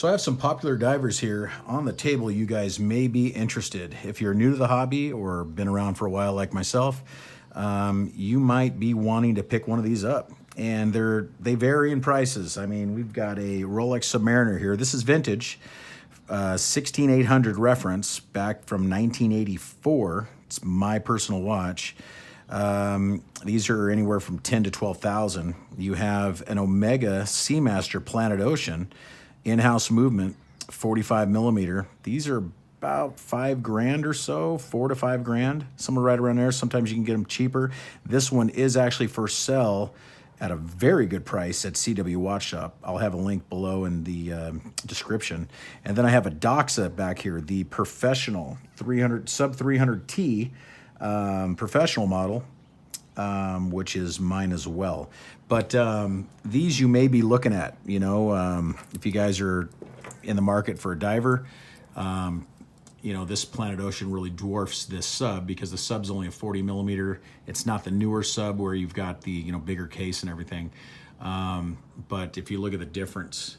So I have some popular divers here on the table you guys may be interested. If you're new to the hobby or been around for a while like myself, you might be wanting to pick one of these up. And they vary in prices. I mean, we've got a Rolex Submariner here. This is vintage, 16800 reference back from 1984. It's my personal watch. These are anywhere from 10 to 12,000. You have an Omega Seamaster Planet Ocean in-house movement, 45 millimeter. These are about $5,000 or so, 4 to 5 grand, somewhere right around there. Sometimes you can get them cheaper. This one is actually for sale at a very good price at CW Watch Shop. I'll have a link below in the description. And then I have a Doxa back here, the professional 300 sub 300T professional model, which is mine as well. But these you may be looking at, if you guys are in the market for a diver, this Planet Ocean really dwarfs this sub because the sub's only a 40 millimeter. It's not the newer sub where you've got the, bigger case and everything. But if you look at the difference,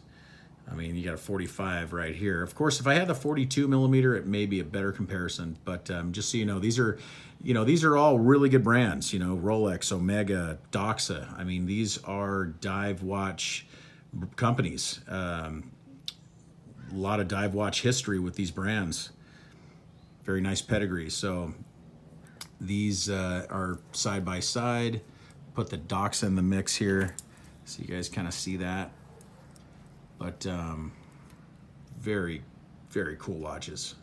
I mean, you got a 45 right here. Of course, if I had the 42 millimeter, it may be a better comparison. But just so you know, these are all really good brands. Rolex, Omega, Doxa. I mean, these are dive watch companies. A lot of dive watch history with these brands. Very nice pedigree. So these are side by side. Put the Doxa in the mix here, so you guys kind of see that. But very, very cool watches.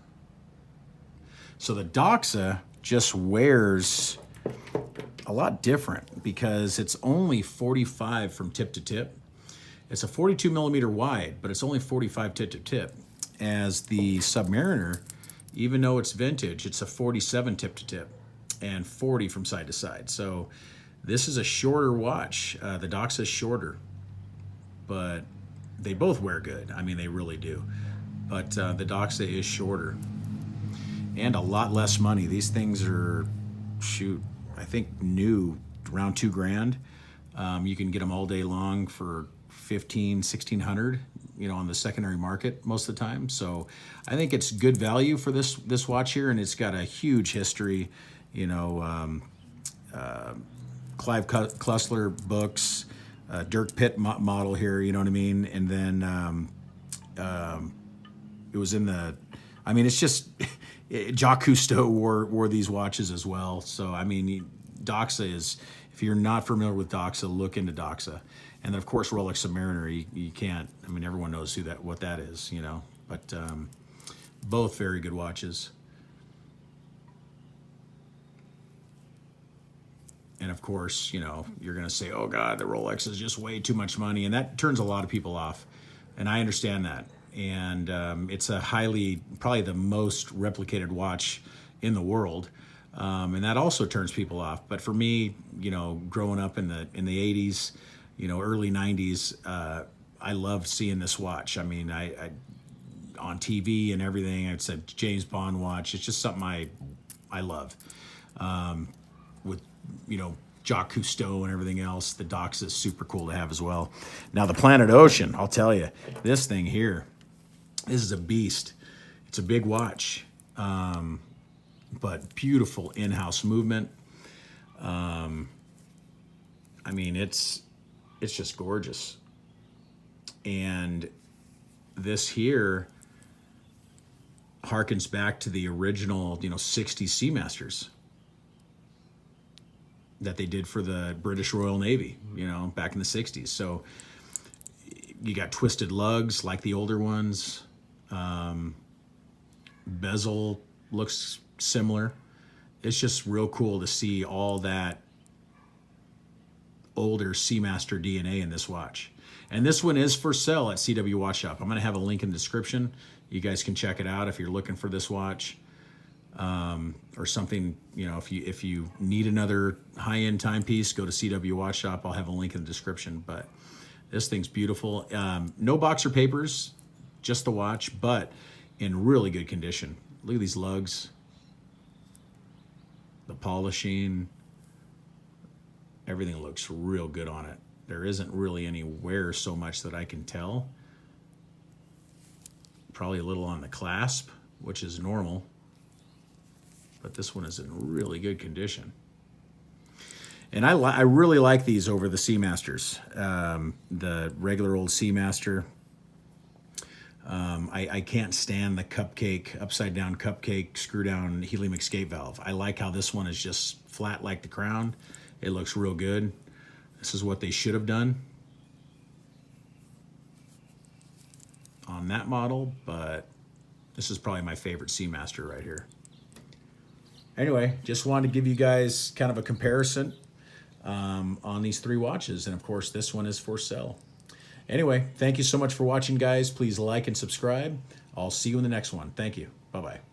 So the Doxa just wears a lot different because it's only 45 from tip to tip. It's a 42 millimeter wide, but it's only 45 tip to tip. As the Submariner, even though it's vintage, it's a 47 tip to tip and 40 from side to side. So this is a shorter watch. The Doxa is shorter, but they both wear good. I mean, they really do. But the Doxa is shorter and a lot less money. These things are, I think new, around 2 grand. You can get them all day long for 1600, on the secondary market most of the time. So I think it's good value for this watch here, and it's got a huge history. Clive Klussler books, Dirk Pitt model here, you know what I mean? And then it was in the, it's just, Jacques Cousteau wore these watches as well. So, Doxa is, if you're not familiar with Doxa, look into Doxa. And then, of course, Rolex Submariner, you can't, everyone knows what that is, But both very good watches. And of course, you're going to say, oh God, the Rolex is just way too much money. And that turns a lot of people off. And I understand that. And it's a probably the most replicated watch in the world. And that also turns people off. But for me, growing up in the 80s, early 90s, I loved seeing this watch. I on TV and everything, it's a James Bond watch. It's just something I love. With Jacques Cousteau and everything else, the Doxa is super cool to have as well. Now the Planet Ocean, I'll tell you, this thing here, this is a beast. It's a big watch, but beautiful in-house movement. It's just gorgeous. And this here harkens back to the original, 60s Seamasters that they did for the British Royal Navy, back in the 60s. So you got twisted lugs like the older ones. Bezel looks similar. It's just real cool to see all that older Seamaster DNA in this watch. And this one is for sale at CW Watch Shop. I'm going to have a link in the description. You guys can check it out if you're looking for this watch. Or something, if you need another high-end timepiece, go to CW Watch Shop. I'll have a link in the description. But this thing's beautiful. No boxer papers, just the watch, but in really good condition. Look at these lugs, the polishing, everything looks real good on it. There isn't really any wear so much that I can tell. probably a little on the clasp, which is normal, but this one is in really good condition. And I really like these over the Seamasters. The regular old Seamaster. I can't stand the cupcake, upside down cupcake, screw down helium escape valve. I like how this one is just flat like the Crown. It looks real good. This is what they should have done on that model, but this is probably my favorite Seamaster right here. Anyway, just wanted to give you guys kind of a comparison on these three watches, and of course this one is for sale. Anyway, thank you so much for watching, guys. Please like and subscribe. I'll see you in the next one. Thank you. Bye-bye.